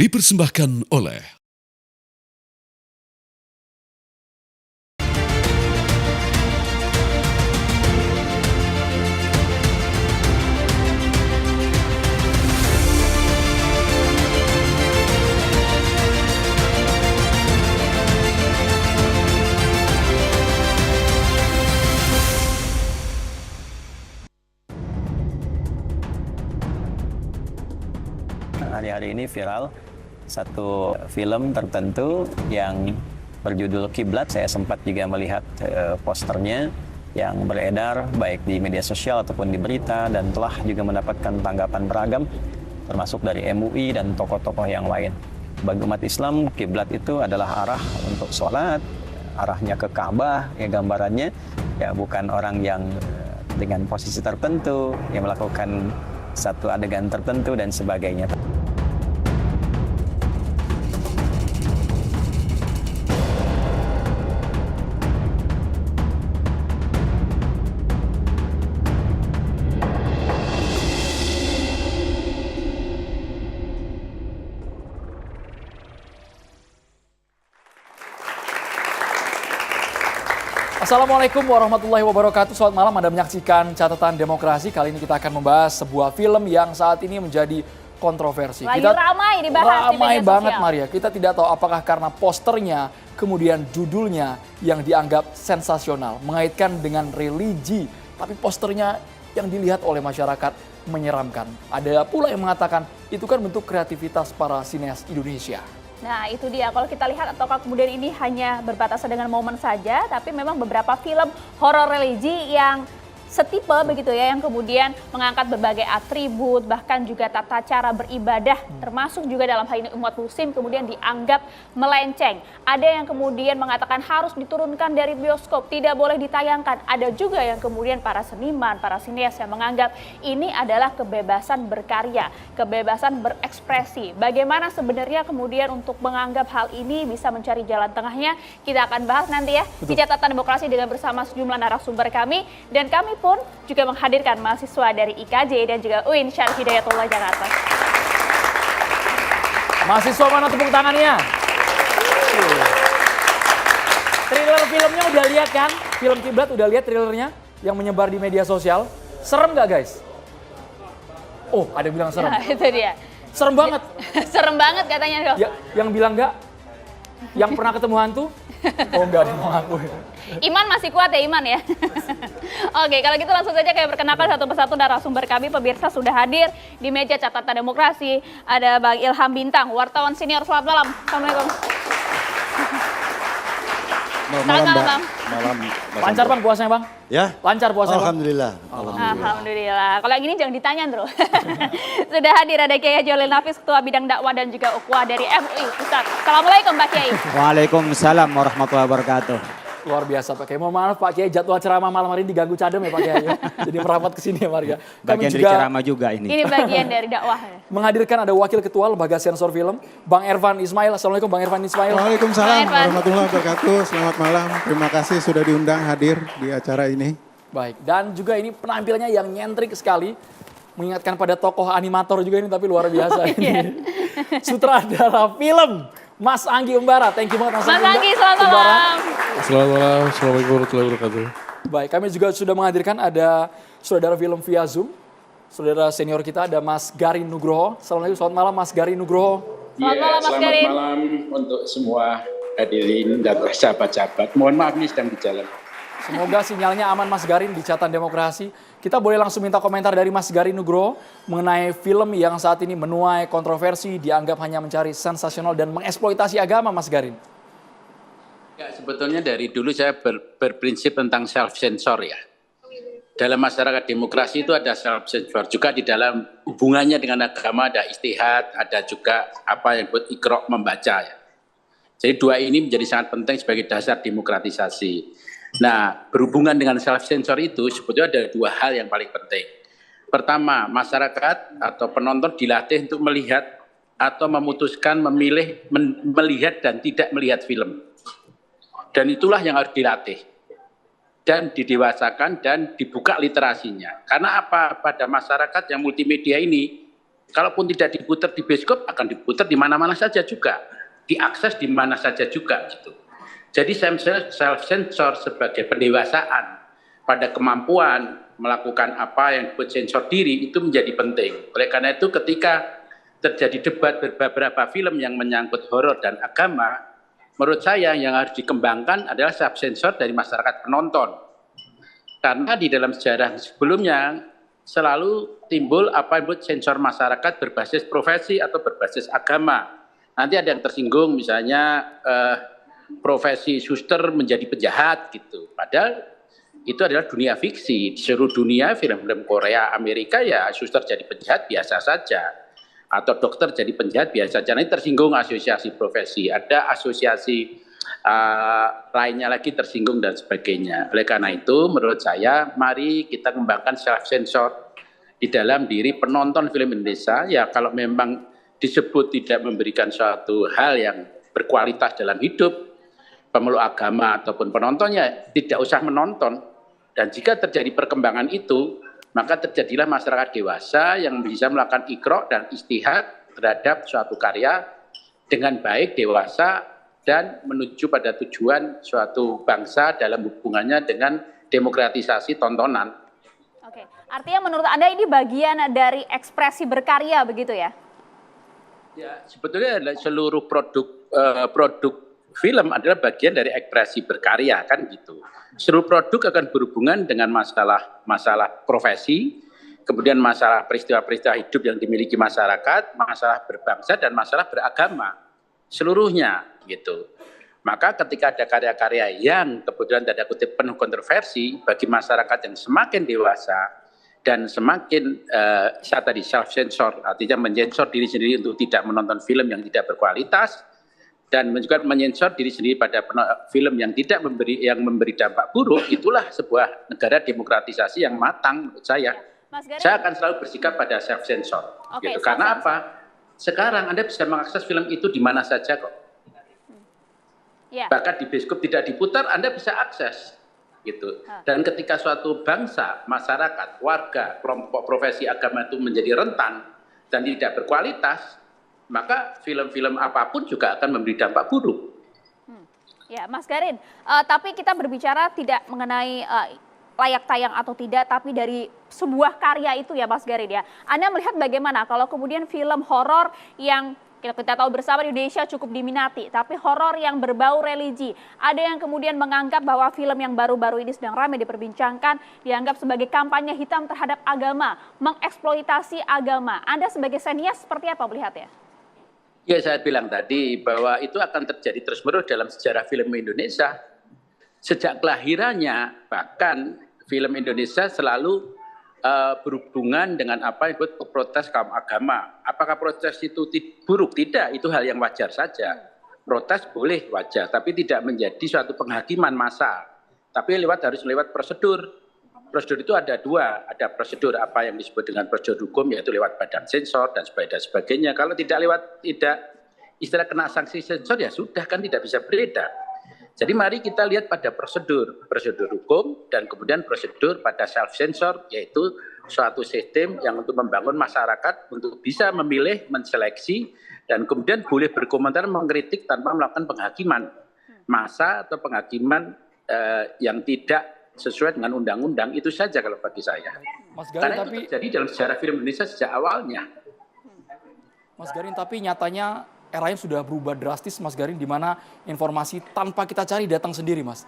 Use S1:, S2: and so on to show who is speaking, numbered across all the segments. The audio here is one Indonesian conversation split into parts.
S1: dipersembahkan oleh
S2: hari-hari ini viral satu film tertentu yang berjudul Kiblat. Saya sempat juga melihat posternya yang beredar baik di media sosial ataupun di berita dan telah juga mendapatkan tanggapan beragam termasuk dari MUI dan tokoh-tokoh yang lain. Bagi umat Islam, kiblat itu adalah arah untuk sholat, arahnya ke Ka'bah, ya gambarannya ya bukan orang yang dengan posisi tertentu yang melakukan satu adegan tertentu dan sebagainya.
S3: Assalamualaikum warahmatullahi wabarakatuh. Selamat malam, Anda menyaksikan Catatan Demokrasi. Kali ini kita akan membahas sebuah film yang saat ini menjadi kontroversi.
S4: Lagi ramai dibahas di media sosial.
S3: Banget Maria. Kita tidak tahu apakah karena posternya, kemudian judulnya yang dianggap sensasional, mengaitkan dengan religi. Tapi posternya yang dilihat oleh masyarakat menyeramkan. Ada pula yang mengatakan itu kan bentuk kreativitas para sineas Indonesia.
S4: Nah itu dia, kalau kita lihat ataukah kemudian ini hanya berbatasan dengan momen saja, tapi memang beberapa film horor religi yang setipe begitu ya, yang kemudian mengangkat berbagai atribut, bahkan juga tata cara beribadah, termasuk juga dalam hal ini umat muslim kemudian dianggap melenceng. Ada yang kemudian mengatakan harus diturunkan dari bioskop, tidak boleh ditayangkan. Ada juga yang kemudian para seniman, para sineas yang menganggap ini adalah kebebasan berkarya, kebebasan berekspresi. Bagaimana sebenarnya kemudian untuk menganggap hal ini bisa mencari jalan tengahnya, kita akan bahas nanti ya. Betul. Di Catatan Demokrasi dengan bersama sejumlah narasumber kami, dan kami pun juga menghadirkan mahasiswa dari IKJ dan juga UIN Syarif Hidayatullah Jakarta.
S3: Mahasiswa mana tepuk tangannya? Trailer filmnya udah lihat kan? Film Kiblat udah lihat trailernya yang menyebar di media sosial. Serem gak guys? Oh, ada yang bilang serem.
S4: Nah, itu dia.
S3: Serem banget.
S4: Serem banget katanya dong.
S3: Ya, yang bilang enggak? Yang pernah ketemu hantu? Oh enggak, dia mau ngaku.
S4: Iman masih kuat ya, Iman ya? Oke, kalau gitu langsung saja kayak perkenalkan satu persatu narasumber kami. Pemirsa sudah hadir di meja Catatan Demokrasi. Ada Bang Ilham Bintang, wartawan senior. Selamat malam. Assalamualaikum.
S5: Malam, Bang. Malam.
S3: Lancar Bang puasanya Bang?
S5: Ya.
S3: Lancar puasanya Bang?
S5: Alhamdulillah.
S4: Alhamdulillah. Kalau yang ini jangan ditanya, Bro. Sudah hadir ada Kiai Haji Olil Nafis, Ketua Bidang Dakwah dan juga Ukhuwah dari MUI Pusat. Assalamualaikum Pak Kiai.
S6: Waalaikumsalam warahmatullahi wabarakatuh.
S3: Luar biasa Pak Kiai. Mohon maaf Pak Kiai, jadwal ceramah malam hari ini diganggu cadem ya Pak Kiai. Jadi merapat ke sini ya warga.
S6: Bagian dari ceramah juga ini.
S4: Ini bagian dari dakwah.
S3: Menghadirkan ada Wakil Ketua Lembaga Sensor Film, Bang Ervan Ismail. Assalamualaikum Bang Ervan Ismail.
S5: Waalaikumsalam warahmatullahi wabarakatuh. Selamat malam. Terima kasih sudah diundang hadir di acara ini.
S3: Baik, dan juga ini penampilannya yang nyentrik sekali. Mengingatkan pada tokoh animator juga ini, tapi luar biasa ini. Sutradara film Mas Anggi Umbara. Thank you banget Mas
S4: Anggi, selamat malam.
S7: Selamat malam, assalamualaikum warahmatullahi wabarakatuh.
S3: Baik, kami juga sudah menghadirkan ada saudara film via Zoom. Saudara senior kita ada Mas Garin Nugroho. Assalamualaikum, selamat malam Mas Garin Nugroho.
S4: Selamat malam Mas Garin.
S8: Selamat malam untuk semua hadirin dan sahabat-sahabat. Mohon maaf ini sedang di jalan.
S3: Semoga sinyalnya aman Mas Garin di Catatan Demokrasi. Kita boleh langsung minta komentar dari Mas Garin Nugroho mengenai film yang saat ini menuai kontroversi, dianggap hanya mencari sensasional dan mengeksploitasi agama Mas Garin.
S8: Ya, sebetulnya dari dulu saya berprinsip tentang self-sensor ya. Dalam masyarakat demokrasi itu ada self-sensor. Juga di dalam hubungannya dengan agama ada istihad, ada juga apa yang buat iqra' membaca ya. Jadi dua ini menjadi sangat penting sebagai dasar demokratisasi. Nah, berhubungan dengan self-sensor itu sebetulnya ada dua hal yang paling penting. Pertama, masyarakat atau penonton dilatih untuk melihat atau memutuskan memilih melihat dan tidak melihat film. Dan itulah yang harus dilatih dan didewasakan dan dibuka literasinya. Karena apa? Pada masyarakat yang multimedia ini Kalaupun tidak diputar di bioskop, akan diputar di mana-mana saja juga, diakses di mana saja juga gitu. Jadi self-sensor sebagai pendewasaan pada kemampuan melakukan apa yang disebut sensor diri itu menjadi penting. Oleh karena itu ketika terjadi debat beberapa film yang menyangkut horor dan agama, menurut saya yang harus dikembangkan adalah self-sensor dari masyarakat penonton. Karena di dalam sejarah sebelumnya selalu timbul apa yang disebut sensor masyarakat berbasis profesi atau berbasis agama. Nanti ada yang tersinggung misalnya profesi suster menjadi penjahat gitu. Padahal itu adalah dunia fiksi. Di seluruh dunia film-film Korea, Amerika ya suster jadi penjahat biasa saja. Atau dokter jadi penjahat biasa saja. Nanti tersinggung asosiasi profesi. Ada asosiasi lainnya lagi tersinggung dan sebagainya. Oleh karena itu menurut saya mari kita kembangkan self-sensor di dalam diri penonton film Indonesia. Ya kalau memang disebut tidak memberikan suatu hal yang berkualitas dalam hidup, pemeluk agama ataupun penontonnya tidak usah menonton. Dan jika terjadi perkembangan itu, maka terjadilah masyarakat dewasa yang bisa melakukan iqra' dan istihad terhadap suatu karya dengan baik, dewasa, dan menuju pada tujuan suatu bangsa dalam hubungannya dengan demokratisasi tontonan.
S4: Oke, artinya menurut Anda ini bagian dari ekspresi berkarya begitu ya?
S8: Ya, sebetulnya seluruh produk film adalah bagian dari ekspresi berkarya kan gitu. Seluruh produk akan berhubungan dengan masalah profesi, kemudian masalah peristiwa-peristiwa hidup yang dimiliki masyarakat, masalah berbangsa dan masalah beragama. Seluruhnya gitu. Maka ketika ada karya-karya yang kebetulan tanda kutip penuh kontroversi bagi masyarakat yang semakin dewasa dan semakin saya tadi self-sensor, artinya menyensor diri sendiri untuk tidak menonton film yang tidak berkualitas dan juga menyensor diri sendiri pada film yang tidak memberi dampak buruk, itulah sebuah negara demokratisasi yang matang menurut saya.
S4: Mas Garin,
S8: saya akan selalu bersikap pada self-sensor.
S4: Oke,
S8: gitu. Karena apa? Sekarang Anda bisa mengakses film itu di mana saja kok.
S4: ya.
S8: Bahkan di bioskop tidak diputar, Anda bisa akses. Gitu. Dan ketika suatu bangsa, masyarakat, warga, kelompok profesi agama itu menjadi rentan dan tidak berkualitas, maka film-film apapun juga akan memberi dampak buruk.
S4: Ya, Mas Garin, tapi kita berbicara tidak mengenai layak tayang atau tidak, tapi dari sebuah karya itu ya Mas Garin ya. Anda melihat bagaimana kalau kemudian film horor yang kita tahu bersama di Indonesia cukup diminati, tapi horor yang berbau religi. Ada yang kemudian menganggap bahwa film yang baru-baru ini sedang ramai diperbincangkan, dianggap sebagai kampanye hitam terhadap agama, mengeksploitasi agama. Anda sebagai senior seperti apa melihatnya?
S8: Ya saya bilang tadi bahwa itu akan terjadi terus-menerus dalam sejarah film Indonesia. Sejak kelahirannya bahkan film Indonesia selalu berhubungan dengan apa yang disebut protes kaum agama. Apakah protes itu buruk? Tidak, itu hal yang wajar saja. Protes boleh wajar, tapi tidak menjadi suatu penghakiman massa. Tapi harus lewat prosedur. Prosedur itu ada dua, ada prosedur apa yang disebut dengan prosedur hukum, yaitu lewat badan sensor dan sebagainya. Kalau tidak istilah kena sanksi sensor ya sudah kan tidak bisa beredar. Jadi mari kita lihat pada prosedur hukum dan kemudian prosedur pada self-sensor, yaitu suatu sistem yang untuk membangun masyarakat untuk bisa memilih, menseleksi, dan kemudian boleh berkomentar, mengkritik tanpa melakukan penghakiman massa atau penghakiman yang tidak sesuai dengan undang-undang. Itu saja kalau bagi saya.
S3: Mas Garin,
S8: karena itu terjadi dalam sejarah film Indonesia sejak awalnya.
S3: Mas Garin, tapi nyatanya eranya sudah berubah drastis, Mas Garin, di mana informasi tanpa kita cari datang sendiri, Mas.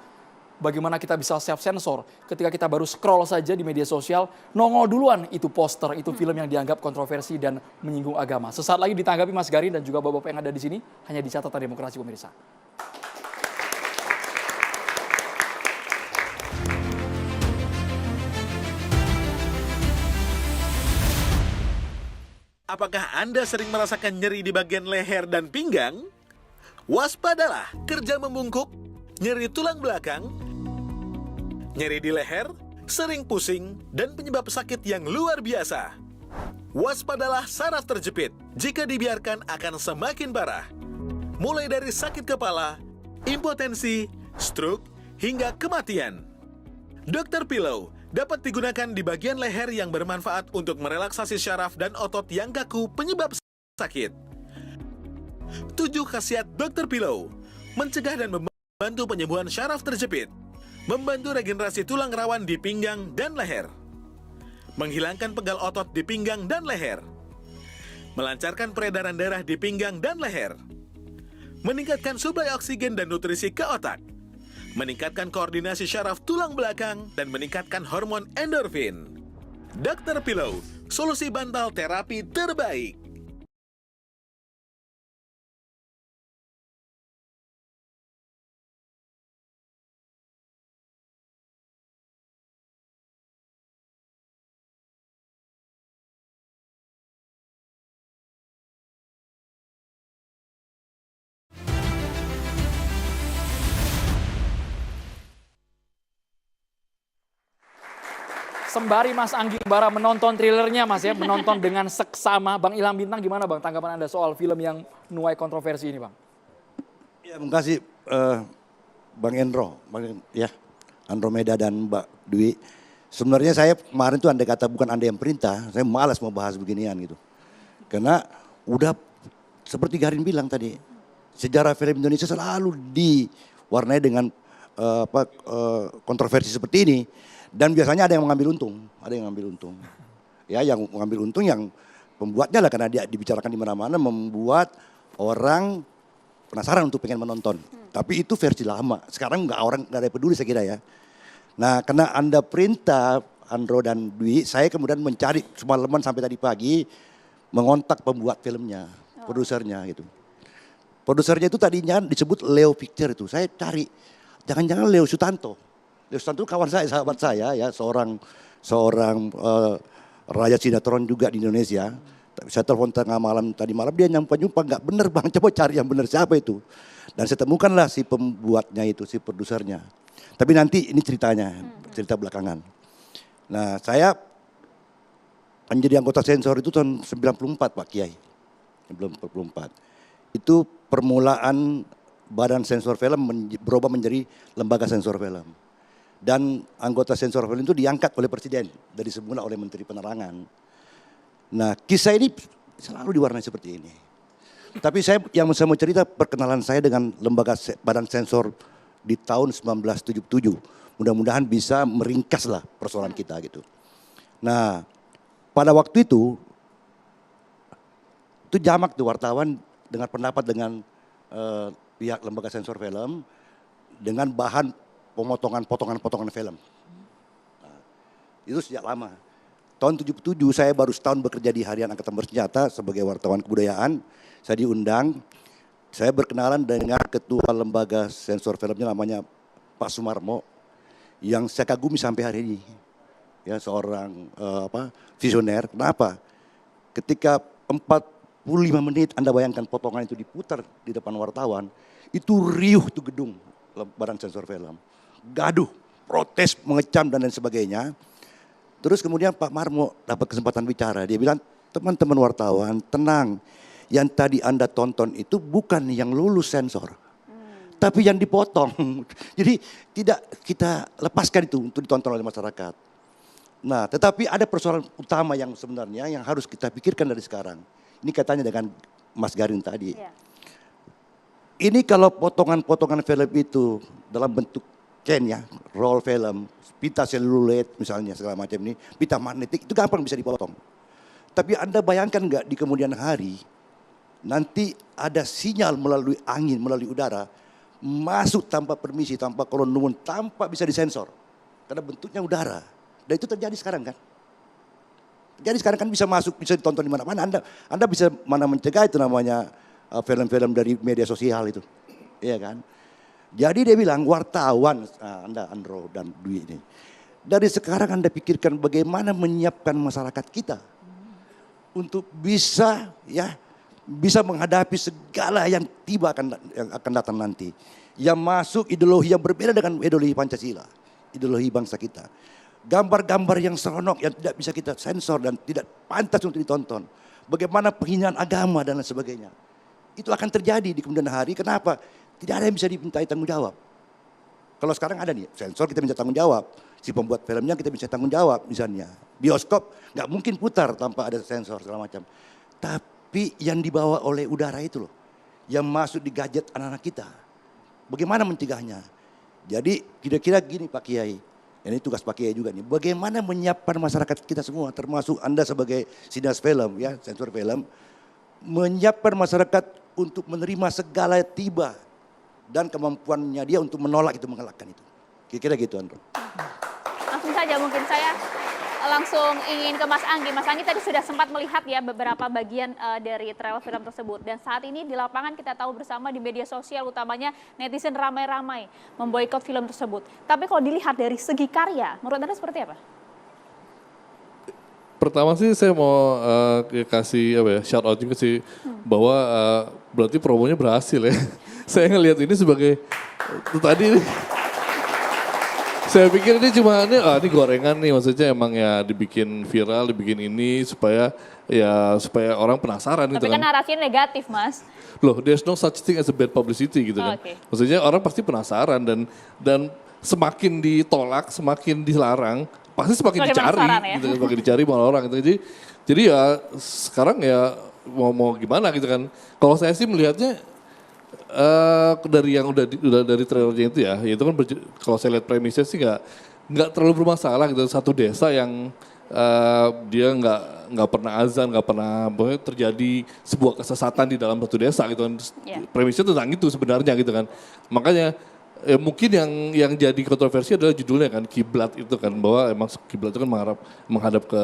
S3: Bagaimana kita bisa self-sensor ketika kita baru scroll saja di media sosial, nongol duluan itu poster, itu film yang dianggap kontroversi dan menyinggung agama. Sesaat lagi ditanggapi Mas Garin dan juga bapak-bapak yang ada di sini, hanya di Catatan Demokrasi pemirsa.
S1: Apakah Anda sering merasakan nyeri di bagian leher dan pinggang? Waspadalah, kerja membungkuk, nyeri tulang belakang, nyeri di leher, sering pusing, dan penyebab sakit yang luar biasa. Waspadalah saraf terjepit, jika dibiarkan akan semakin parah. Mulai dari sakit kepala, impotensi, stroke, hingga kematian. Dr. Pillow, dapat digunakan di bagian leher yang bermanfaat untuk merelaksasi syaraf dan otot yang kaku penyebab sakit. 7 khasiat Dr. Pillow: mencegah dan membantu penyembuhan syaraf terjepit, membantu regenerasi tulang rawan di pinggang dan leher, menghilangkan pegal otot di pinggang dan leher, melancarkan peredaran darah di pinggang dan leher, meningkatkan suplai oksigen dan nutrisi ke otak, meningkatkan koordinasi syaraf tulang belakang, dan meningkatkan hormon endorfin. Dr. Pillow, solusi bantal terapi terbaik.
S3: Sembari Mas Anggi Bara menonton trailernya Mas ya, menonton dengan seksama. Bang Ilham Bintang, gimana Bang tanggapan Anda soal film yang menuai kontroversi ini Bang?
S9: Ya, terima kasih Bang Endro, Andromeda dan Mbak Dwi. Sebenarnya saya kemarin tuh andai kata bukan Anda yang perintah, saya malas mau bahas beginian gitu. Karena udah seperti Garin bilang tadi, sejarah film Indonesia selalu diwarnai dengan kontroversi seperti ini. Dan biasanya ada yang mengambil untung, Ya, yang mengambil untung yang pembuatnya lah, karena dia dibicarakan di mana-mana, membuat orang penasaran untuk pengen menonton. Tapi itu versi lama. Sekarang nggak ada yang peduli saya kira ya. Nah, karena Anda perintah Andro dan Dwi, saya kemudian mencari semalaman sampai tadi pagi, mengontak pembuat filmnya, produsernya gitu. Produsernya itu tadinya disebut Leo Picture itu. Saya cari, jangan-jangan Leo Sutanto. Leo Sutanto kawan saya, sahabat saya ya, seorang rakyat sinetron juga di Indonesia. Saya telepon tengah malam tadi malam, dia nyampe-nyumpa, nggak bener Bang, coba cari yang bener siapa itu. Dan saya temukanlah si pembuatnya itu, si produsernya. Tapi nanti ini ceritanya, cerita belakangan. Nah, saya menjadi anggota sensor itu tahun 94 Pak Kiai. 94. Itu permulaan Badan Sensor Film berubah menjadi Lembaga Sensor Film. Dan anggota sensor film itu diangkat oleh Presiden, dari semula oleh Menteri Penerangan. Nah, kisah ini selalu diwarnai seperti ini. Tapi saya mau cerita perkenalan saya dengan lembaga Badan Sensor di tahun 1977. Mudah-mudahan bisa meringkaslah persoalan kita gitu. Nah, pada waktu itu jamak tuh wartawan dengar pendapat dengan pihak lembaga sensor film dengan bahan potongan-potongan film. Nah, itu sejak lama. Tahun 77 saya baru setahun bekerja di Harian Angkatan Bersenjata sebagai wartawan kebudayaan. Saya diundang, saya berkenalan dengan ketua lembaga sensor filmnya namanya Pak Sumarmo, yang saya kagumi sampai hari ini. Ya, seorang visioner. Kenapa? Ketika 45 menit Anda bayangkan potongan itu diputar di depan wartawan, itu riuh tuh gedung Badan Sensor Film. Gaduh, protes, mengecam dan lain sebagainya. Terus kemudian Pak Marmo dapat kesempatan bicara. Dia bilang, teman-teman wartawan tenang. Yang tadi Anda tonton itu bukan yang lulus sensor. Tapi yang dipotong. Jadi tidak kita lepaskan itu untuk ditonton oleh masyarakat. Nah, tetapi ada persoalan utama yang sebenarnya yang harus kita pikirkan dari sekarang. Ini katanya dengan Mas Garin tadi. Yeah. Ini kalau potongan-potongan film itu dalam bentuk ya, roll film, pita seluloid misalnya segala macam ini, pita magnetik, itu gampang bisa dipotong. Tapi Anda bayangkan nggak di kemudian hari, nanti ada sinyal melalui angin, melalui udara, masuk tanpa permisi, tanpa kolon nuwun, tanpa bisa disensor. Karena bentuknya udara. Dan itu terjadi sekarang kan. Jadi sekarang kan bisa masuk, bisa ditonton di mana-mana. Anda bisa mana mencegah itu namanya film-film dari media sosial itu. Iya kan. Jadi dia bilang wartawan, Anda Andro dan Dwi ini. Dari sekarang Anda pikirkan bagaimana menyiapkan masyarakat kita. Untuk bisa menghadapi segala yang akan datang nanti. Yang masuk ideologi yang berbeda dengan ideologi Pancasila. Ideologi bangsa kita. Gambar-gambar yang seronok yang tidak bisa kita sensor dan tidak pantas untuk ditonton. Bagaimana penghinaan agama dan lain sebagainya. Itu akan terjadi di kemudian hari. Kenapa? Tidak ada yang bisa dimintai tanggung jawab. Kalau sekarang ada nih, sensor kita minta tanggung jawab. Si pembuat filmnya kita bisa tanggung jawab misalnya. Bioskop nggak mungkin putar tanpa ada sensor segala macam. Tapi yang dibawa oleh udara itu loh, yang masuk di gadget anak-anak kita. Bagaimana mencegahnya? Jadi kira-kira gini Pak Kiai, ini tugas Pak Kiai juga nih. Bagaimana menyiapkan masyarakat kita semua, termasuk Anda sebagai sineas film, ya sensor film, menyiapkan masyarakat untuk menerima segala tiba dan kemampuannya dia untuk menolak itu, mengelakkan itu. Kira-kira gitu, Andro.
S4: Langsung saja mungkin saya langsung ingin ke Mas Anggi. Mas Anggi tadi sudah sempat melihat ya beberapa bagian dari trailer film tersebut. Dan saat ini di lapangan kita tahu bersama di media sosial utamanya netizen ramai-ramai memboikot film tersebut. Tapi kalau dilihat dari segi karya, menurut Anda seperti apa?
S7: Pertama sih saya mau kasih shout out juga sih bahwa berarti promonya berhasil ya. Saya ngelihat ini sebagai tadi saya pikir ini cuma ini gorengan nih, maksudnya emang ya dibikin viral, dibikin ini supaya orang penasaran gitu
S4: kan. Tapi kan narasinya negatif, Mas.
S7: Loh, there's no such thing as a bad publicity gitu kan.
S4: Okay.
S7: Maksudnya orang pasti penasaran dan semakin ditolak, semakin dilarang, pasti semakin dicari ya? Gitu, semakin dicari sama orang gitu. Jadi ya sekarang ya mau gimana gitu kan. Kalau saya sih melihatnya dari yang udah dari trailernya itu ya, itu kan kalau saya lihat premisnya sih nggak terlalu bermasalah gitu. Satu desa yang dia nggak pernah azan, nggak pernah terjadi sebuah kesesatan di dalam satu desa gitu kan. Yeah. Premisnya tentang itu sebenarnya gitu kan. Makanya mungkin yang jadi kontroversi adalah judulnya kan, Kiblat itu kan, bahwa emang kiblat itu kan menghadap ke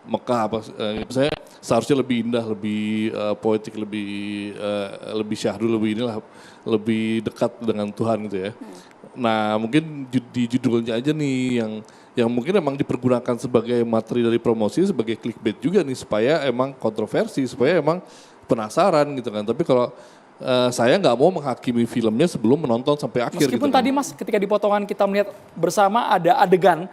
S7: Mekah saya seharusnya lebih indah, lebih poetik, lebih syahdu, lebih dekat dengan Tuhan gitu ya. Nah mungkin di judulnya aja nih yang mungkin emang dipergunakan sebagai materi dari promosi, sebagai clickbait juga nih, supaya emang kontroversi, supaya emang penasaran gitu kan. Tapi kalau saya nggak mau menghakimi filmnya sebelum menonton sampai akhir.
S3: Meskipun
S7: gitu
S3: tadi Mas ketika di potongan kita melihat bersama ada adegan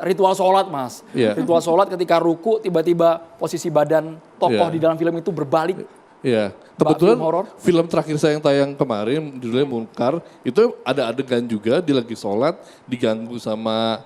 S3: ritual sholat Mas. Yeah. Ritual sholat ketika ruku tiba-tiba posisi badan tokoh di dalam film itu berbalik.
S7: Iya, kebetulan film terakhir saya yang tayang kemarin judulnya Munkar, itu ada adegan juga dia lagi sholat diganggu sama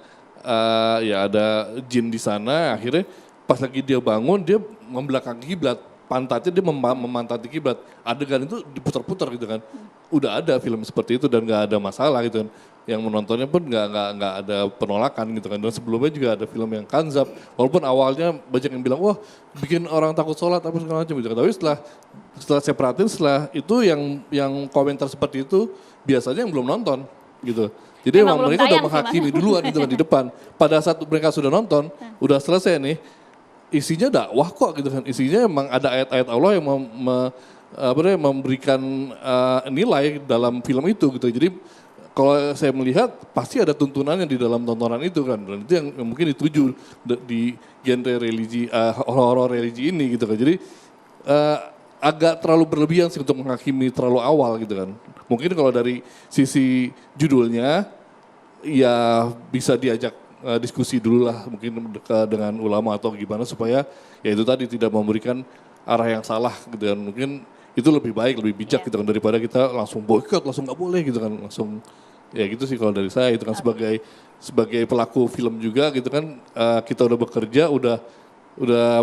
S7: ada jin di sana, akhirnya pas lagi dia bangun dia membelakangi kiblat. Pantatnya dia memantati kiblat, adegan itu diputar-putar gitu kan. Udah ada film seperti itu dan nggak ada masalah gitu kan. Yang menontonnya pun nggak ada penolakan gitu kan. Dan sebelumnya juga ada film yang Kanzab, walaupun awalnya banyak yang bilang wah bikin orang takut sholat apa segala macam gitu kan. Tapi setelah saya perhatiin, setelah itu yang komentar seperti itu biasanya yang belum nonton gitu. Jadi emang mereka udah menghakimi duluan gitu kan di depan. Pada saat mereka sudah nonton, udah selesai nih, isinya dakwah kok gitu kan, isinya emang ada ayat-ayat Allah yang memberikan nilai dalam film itu gitu. Jadi kalau saya melihat pasti ada tuntunannya di dalam tontonan itu kan, dan itu yang mungkin dituju di genre religi, horor religi ini gitu kan. Jadi agak terlalu berlebihan sih untuk menghakimi terlalu awal gitu kan. Mungkin kalau dari sisi judulnya ya bisa diajak diskusi dulu lah mungkin dengan ulama atau gimana supaya ya itu tadi tidak memberikan arah yang salah gitu kan. Mungkin itu lebih baik, lebih bijak gitu kan daripada kita langsung boikot, langsung nggak boleh gitu kan, langsung ya gitu sih kalau dari saya itu kan sebagai pelaku film juga gitu kan, kita udah bekerja, udah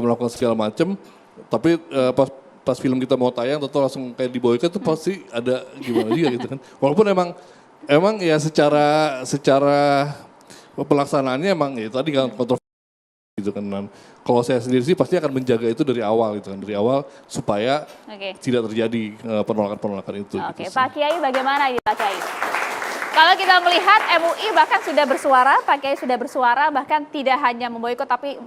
S7: melakukan segala macam, tapi pas film kita mau tayang atau langsung kayak diboikot itu pasti ada gimana juga gitu kan. Walaupun emang ya secara pelaksanaannya emang ya tadi kan kontroversi gitu kan. Dan kalau saya sendiri sih pasti akan menjaga itu dari awal gitu kan, dari awal supaya tidak terjadi penolakan itu.
S4: Oke, Pak Kiai bagaimana ini Pak Kiai? Kalau kita melihat MUI bahkan sudah bersuara, Pak Kiai sudah bersuara bahkan tidak hanya memboikot tapi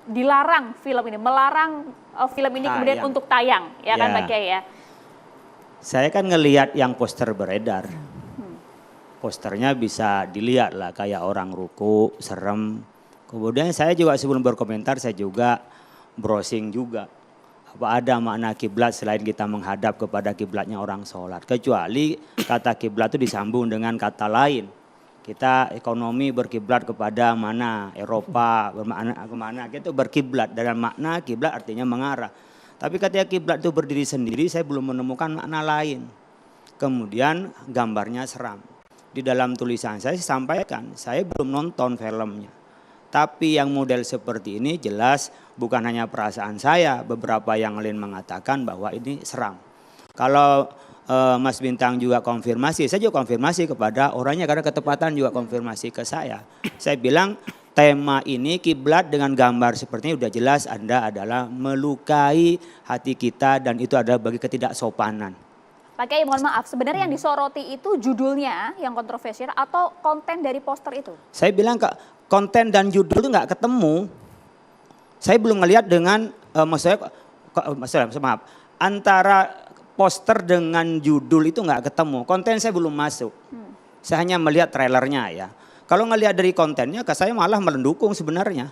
S4: dilarang film ini, melarang film ini kemudian untuk tayang, ya kan Pak Kiai ya?
S6: Saya kan ngelihat yang poster beredar. Posternya bisa dilihat lah kayak orang ruku, serem. Kemudian saya juga sebelum berkomentar saya juga browsing juga. Apa ada makna kiblat selain kita menghadap kepada kiblatnya orang sholat. Kecuali kata kiblat itu disambung dengan kata lain. Kita ekonomi berkiblat kepada mana, Eropa bermakna kemana, gitu berkiblat. Dalam makna kiblat artinya mengarah. Tapi ketika kiblat itu berdiri sendiri saya belum menemukan makna lain. Kemudian gambarnya seram. di dalam tulisan saya sampaikan, saya belum nonton filmnya. Tapi yang model seperti ini jelas bukan hanya perasaan saya, beberapa yang lain mengatakan bahwa ini seram. Kalau Mas Bintang juga konfirmasi, saya juga konfirmasi kepada orangnya karena ketepatan juga konfirmasi ke saya. Saya bilang tema ini kiblat dengan gambar seperti ini udah jelas Anda adalah melukai hati kita dan itu adalah bagi ketidaksopanan.
S4: Pak Kiai, mohon maaf, sebenarnya yang disoroti itu judulnya yang kontroversial atau konten dari poster itu? Saya
S6: bilang konten dan judul itu nggak ketemu. Saya belum melihat dengan, maaf, antara poster dengan judul itu nggak ketemu. Konten saya belum masuk. Saya hanya melihat trailernya ya. Kalau ngelihat dari kontennya, saya malah mendukung sebenarnya.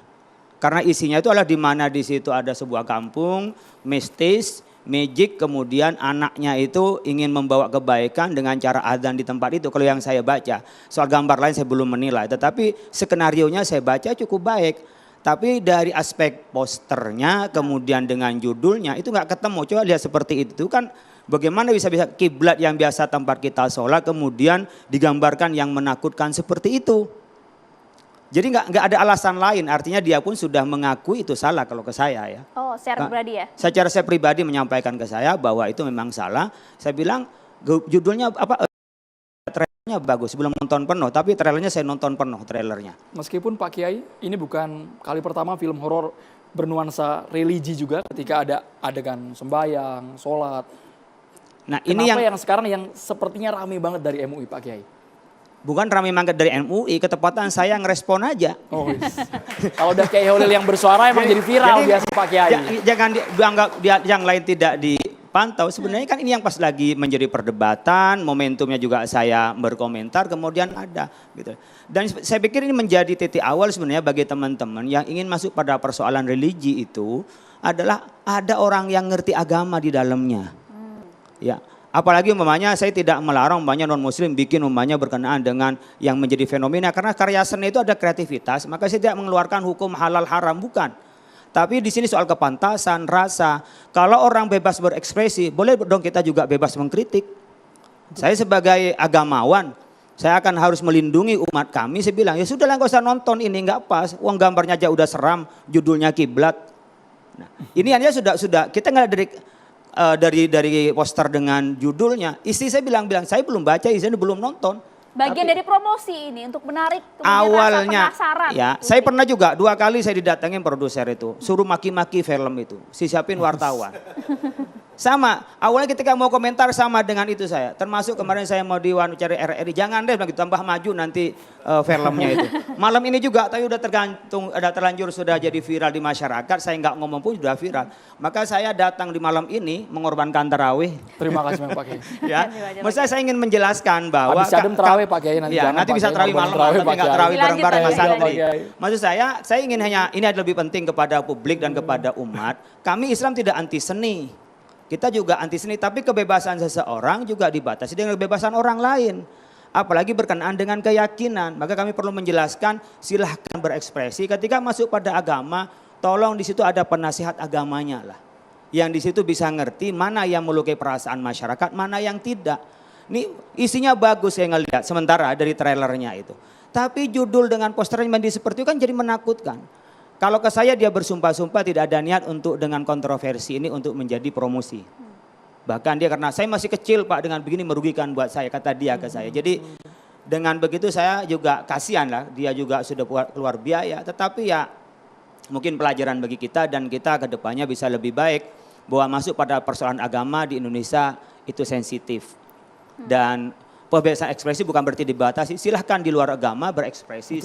S6: Karena isinya itu adalah di mana di situ ada sebuah kampung, mistis, magic, kemudian anaknya itu ingin membawa kebaikan dengan cara adzan di tempat itu. Kalau yang saya baca, soal gambar lain saya belum menilai. Tetapi skenarionya saya baca cukup baik. Tapi dari aspek posternya, kemudian dengan judulnya itu nggak ketemu. Coba lihat seperti itu kan bagaimana bisa kiblat yang biasa tempat kita sholat kemudian digambarkan yang menakutkan seperti itu. Jadi nggak ada alasan lain, artinya dia pun sudah mengakui itu salah kalau ke saya ya.
S4: Oh, secara pribadi ya?
S6: Secara saya pribadi menyampaikan ke saya bahwa itu memang salah. Saya bilang judulnya apa? Trailernya bagus, belum nonton penuh, tapi trailernya saya nonton penuh trailernya.
S3: Meskipun Pak Kiai ini bukan kali pertama film horor bernuansa religi juga ketika ada adegan sembahyang, sholat.
S6: Nah, ini
S3: yang sekarang yang sepertinya ramai banget dari MUI Pak Kiai?
S6: Bukan ramai banget dari MUI, ketepatan saya ngerespon aja.
S3: Oh, kalau udah Kiai Holil yang bersuara emang jadi viral biasa Pak Kiai.
S6: Jangan dianggap yang lain tidak dipantau. Sebenarnya kan ini yang pas lagi menjadi perdebatan, momentumnya juga saya berkomentar, kemudian ada gitu. Dan saya pikir ini menjadi titik awal sebenarnya bagi teman-teman yang ingin masuk pada persoalan religi itu adalah ada orang yang ngerti agama di dalamnya. Ya. Apalagi umpamanya saya tidak melarang umpamanya non muslim bikin umpamanya berkenaan dengan yang menjadi fenomena karena karya seni itu ada kreativitas, maka saya tidak mengeluarkan hukum halal haram, bukan. Tapi di sini soal kepantasan, rasa. Kalau orang bebas berekspresi, boleh dong kita juga bebas mengkritik. Saya sebagai agamawan, saya akan harus melindungi umat kami. Saya bilang, ya sudahlah nggak usah nonton ini, nggak pas. Uang gambarnya aja udah seram, judulnya kiblat. Nah, ini hanya sudah kita nggak dari poster dengan judulnya. Istri saya bilang saya belum baca, istri belum nonton.
S4: Bagian dari promosi ini untuk menarik
S6: awalnya
S4: rasa penasaran.
S6: Ya, saya pernah juga 2 kali saya didatengin produser itu, suruh maki-maki film itu, siapin wartawan. Sama, awalnya ketika mau komentar sama dengan itu saya. Termasuk kemarin saya mau diwawancara RRI, jangan deh tambah maju nanti filmnya itu. Malam ini juga, tapi udah terlanjur sudah jadi viral di masyarakat, saya nggak ngomong pun sudah viral. Maka saya datang di malam ini mengorbankan tarawih.
S3: Terima kasih Pak Kiai.
S6: Ya, maksudnya saya ingin menjelaskan bahwa
S3: habis adem tarawih Pak Kiai nanti.
S6: Ya, nanti bisa tarawih malam, tapi nggak tarawih bareng-bareng Mas Andri. Maksud saya ingin hanya ini adalah lebih penting kepada publik dan kepada umat. Kami Islam tidak anti seni. Kita juga anti seni, tapi kebebasan seseorang juga dibatasi dengan kebebasan orang lain. Apalagi berkenaan dengan keyakinan. Maka kami perlu menjelaskan, silahkan berekspresi. Ketika masuk pada agama, tolong di situ ada penasihat agamanya lah. Yang di situ bisa ngerti mana yang melukai perasaan masyarakat, mana yang tidak. Ini isinya bagus saya ngelihat sementara dari trailernya itu. Tapi judul dengan posternya seperti itu kan jadi menakutkan. Kalau ke saya dia bersumpah-sumpah tidak ada niat untuk dengan kontroversi ini untuk menjadi promosi. Bahkan dia karena saya masih kecil Pak dengan begini merugikan buat saya, kata dia ke saya. Jadi dengan begitu saya juga kasihan lah, dia juga sudah keluar biaya. Tetapi ya mungkin pelajaran bagi kita dan kita ke depannya bisa lebih baik bahwa masuk pada persoalan agama di Indonesia itu sensitif. Dan kebebasan ekspresi bukan berarti dibatasi, silahkan di luar agama berekspresi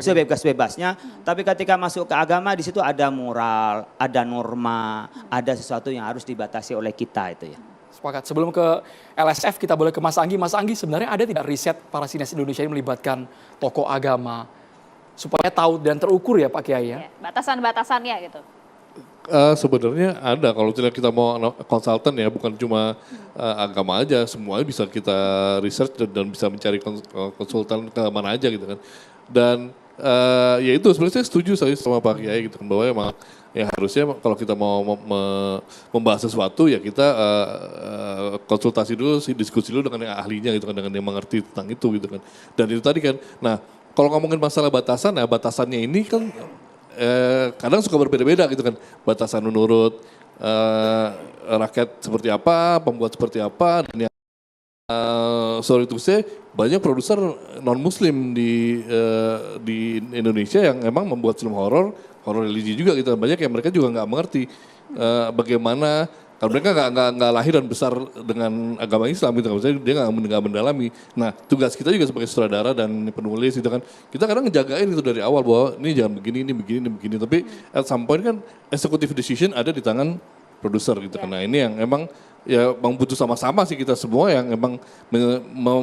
S6: sebebas-bebasnya. Tapi ketika masuk ke agama di situ ada moral, ada norma, ada sesuatu yang harus dibatasi oleh kita itu ya.
S3: Sepakat. Sebelum ke LSF kita boleh ke Mas Anggi. Mas Anggi sebenarnya ada tidak riset para sineas Indonesia ini melibatkan tokoh agama supaya tahu dan terukur ya Pak Kiai ya?
S4: Batasan-batasannya gitu.
S7: Sebenarnya ada, kalau kita mau konsultan ya, bukan cuma agama aja, semuanya bisa kita research dan bisa mencari konsultan ke mana aja gitu kan. Dan ya itu sebenarnya saya setuju saya sama Pak Kiai gitu kan, bahwa emang ya harusnya kalau kita mau membahas sesuatu ya kita konsultasi dulu, diskusi dulu dengan yang ahlinya gitu kan, dengan yang mengerti tentang itu gitu kan. Dan itu tadi kan, nah kalau ngomongin masalah batasan, ya batasannya ini kan kadang suka berbeda-beda gitu kan. Batasan menurut rakyat seperti apa, pembuat seperti apa, dan yang sorry to say, banyak produser non Muslim di Indonesia yang emang membuat film horor religi juga gitu. Banyak yang mereka juga nggak mengerti bagaimana, kalau mereka nggak lahir dan besar dengan agama Islam gitu, maksudnya dia nggak mendalami. Nah tugas kita juga sebagai sutradara dan penulis gitu kan, kita kadang ngejagain itu dari awal bahwa ini jangan begini, ini begini, ini begini. Tapi at some point kan executive decision ada di tangan produser gitu kan. Nah ini yang emang ya bang butuh sama-sama sih kita semua yang emang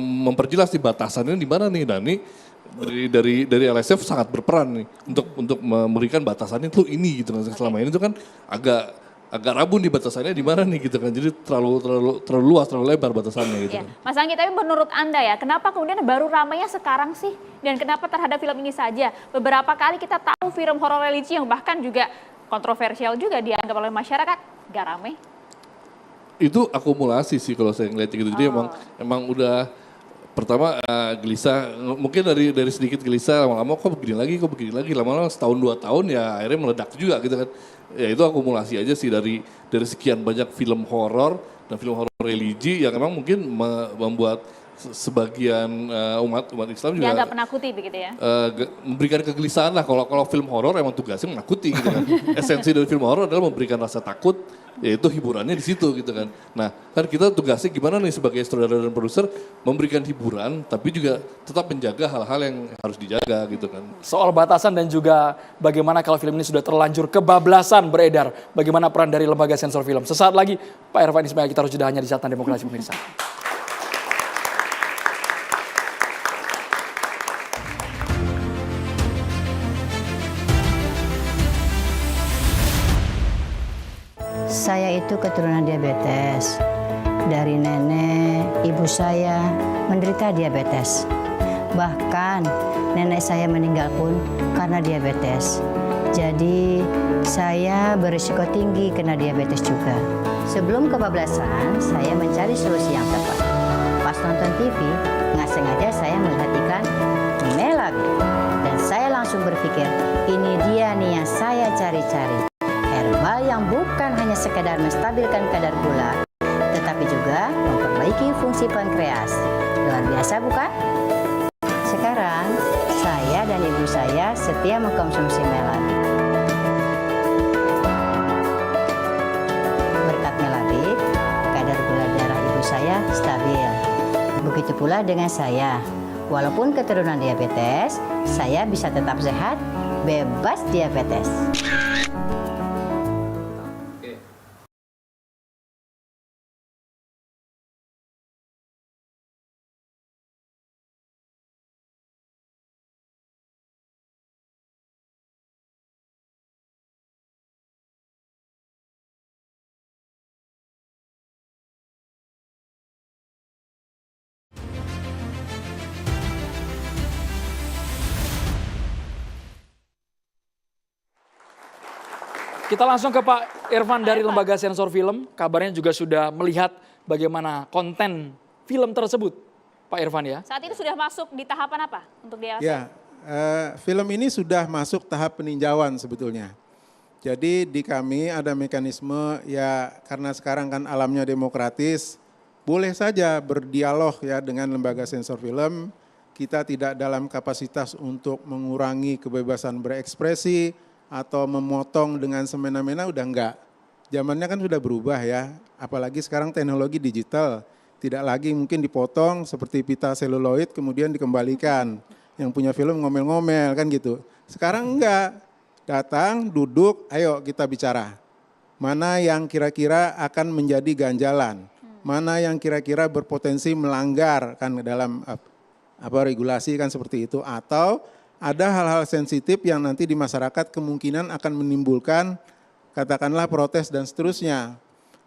S7: memperjelas di batasannya di mana nih. Dan ini dari LSF sangat berperan nih untuk memberikan batasannya tuh ini gitu kan. Selama ini tuh kan agak rabun di batasannya di mana nih gitu kan. Jadi terlalu luas, terlalu lebar batasannya gitu.
S4: Ya. Mas Anggi, tapi menurut Anda ya, kenapa kemudian baru ramainya sekarang sih? Dan kenapa terhadap film ini saja? Beberapa kali kita tahu film horor religi yang bahkan juga kontroversial juga dianggap oleh masyarakat, gak rame.
S7: Itu akumulasi sih kalau saya ngeliat gitu. Jadi emang udah pertama gelisah, mungkin dari sedikit gelisah, lama-lama kok begini lagi, lama-lama setahun 2 tahun ya akhirnya meledak juga gitu kan. Ya itu akumulasi aja sih dari sekian banyak film horor dan film horor religi yang emang mungkin membuat sebagian umat Islam juga
S4: dianggap menakuti begitu ya.
S7: Memberikan kegelisahan lah. Kalau film horor emang tugasnya menakuti gitu kan. Esensi dari film horor adalah memberikan rasa takut, yaitu hiburannya di situ gitu kan. Nah kan kita tugasnya gimana nih sebagai sutradara dan produser, memberikan hiburan tapi juga tetap menjaga hal-hal yang harus dijaga gitu kan.
S3: Soal batasan dan juga bagaimana kalau film ini sudah terlanjur kebablasan beredar, bagaimana peran dari lembaga sensor film. Sesaat lagi Pak Irfan Ismail, kita harus jeda hanya di Catatan Demokrasi pemirsa.
S10: Saya itu keturunan diabetes. Dari nenek, ibu saya menderita diabetes. Bahkan nenek saya meninggal pun karena diabetes. Jadi saya berisiko tinggi kena diabetes juga. Sebelum kebablasan, saya mencari solusi yang tepat. Pas nonton TV, nggak sengaja saya melihat iklan Melabi. Dan saya langsung berpikir, ini dia nih yang saya cari-cari. Herbal yang bukan hanya sekedar menstabilkan kadar gula, tetapi juga memperbaiki fungsi pankreas. Luar biasa bukan? Sekarang, saya dan ibu saya setia mengkonsumsi Melabi. Berkat Melabi, kadar gula darah ibu saya stabil. Begitu pula dengan saya. Walaupun keturunan diabetes, saya bisa tetap sehat, bebas diabetes.
S3: Kita langsung ke Pak Irfan dari Lembaga Sensor Film. Kabarnya juga sudah melihat bagaimana konten film tersebut, Pak Irfan ya.
S4: Saat ini sudah masuk di tahapan apa untuk di LSF?
S5: Ya, film ini sudah masuk tahap peninjauan sebetulnya. Jadi di kami ada mekanisme ya, karena sekarang kan alamnya demokratis, boleh saja berdialog ya dengan Lembaga Sensor Film. Kita tidak dalam kapasitas untuk mengurangi kebebasan berekspresi atau memotong dengan semena-mena, udah enggak. Zamannya kan sudah berubah ya, apalagi sekarang teknologi digital. Tidak lagi mungkin dipotong seperti pita seluloid kemudian dikembalikan. Yang punya film ngomel-ngomel kan gitu. Sekarang enggak, datang, duduk, ayo kita bicara. Mana yang kira-kira akan menjadi ganjalan, mana yang kira-kira berpotensi melanggar kan dalam regulasi kan seperti itu, atau ada hal-hal sensitif yang nanti di masyarakat kemungkinan akan menimbulkan katakanlah protes dan seterusnya.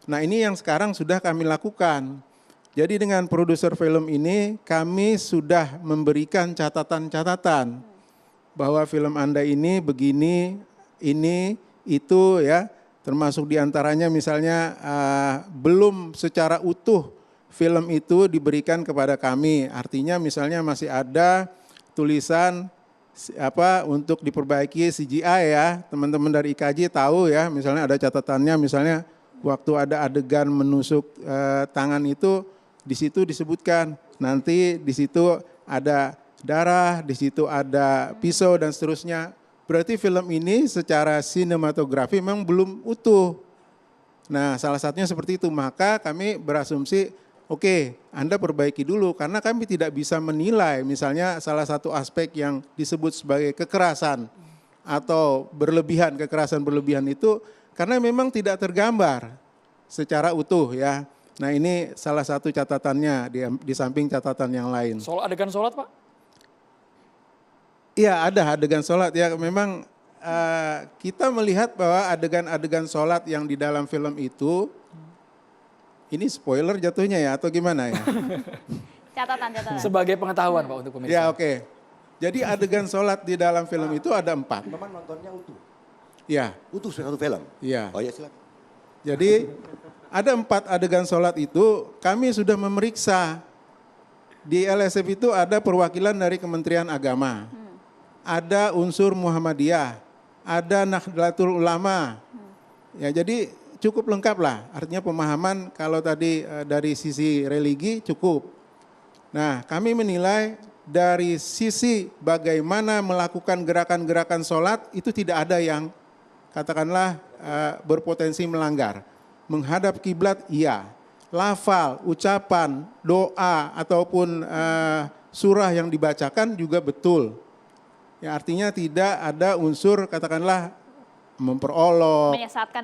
S5: Nah ini yang sekarang sudah kami lakukan. Jadi dengan produser film ini kami sudah memberikan catatan-catatan bahwa film Anda ini begini, ini, itu ya, termasuk diantaranya misalnya belum secara utuh film itu diberikan kepada kami. Artinya misalnya masih ada tulisan untuk diperbaiki CGI ya, teman-teman dari IKJ tahu ya, misalnya ada catatannya, misalnya waktu ada adegan menusuk tangan itu, di situ disebutkan, nanti di situ ada darah, di situ ada pisau dan seterusnya. Berarti film ini secara sinematografi memang belum utuh. Nah, salah satunya seperti itu. Maka kami berasumsi, oke, Anda perbaiki dulu karena kami tidak bisa menilai misalnya salah satu aspek yang disebut sebagai kekerasan atau berlebihan, kekerasan berlebihan itu karena memang tidak tergambar secara utuh ya. Nah, ini salah satu catatannya di samping catatan yang lain.
S3: Soal adegan sholat, Pak?
S5: Iya, ada adegan sholat ya. Memang kita melihat bahwa adegan-adegan sholat yang di dalam film itu, ini spoiler jatuhnya ya atau gimana ya?
S4: Catatan.
S3: Sebagai pengetahuan Pak untuk pemirsa.
S5: Ya oke. Jadi adegan sholat di dalam film itu ada 4.
S9: Teman nontonnya utuh.
S5: Iya.
S9: Utuh satu film.
S5: Iya.
S9: Oh ya silakan.
S5: Jadi ada 4 adegan sholat itu kami sudah memeriksa. Di LSF itu ada perwakilan dari Kementerian Agama. Ada unsur Muhammadiyah, ada Nahdlatul Ulama. Ya, jadi cukup lengkap lah. Artinya pemahaman kalau tadi dari sisi religi cukup. Nah, kami menilai dari sisi bagaimana melakukan gerakan-gerakan sholat itu tidak ada yang katakanlah berpotensi melanggar. Menghadap kiblat iya, lafal, ucapan, doa ataupun surah yang dibacakan juga betul. Ya, artinya tidak ada unsur katakanlah memperolok,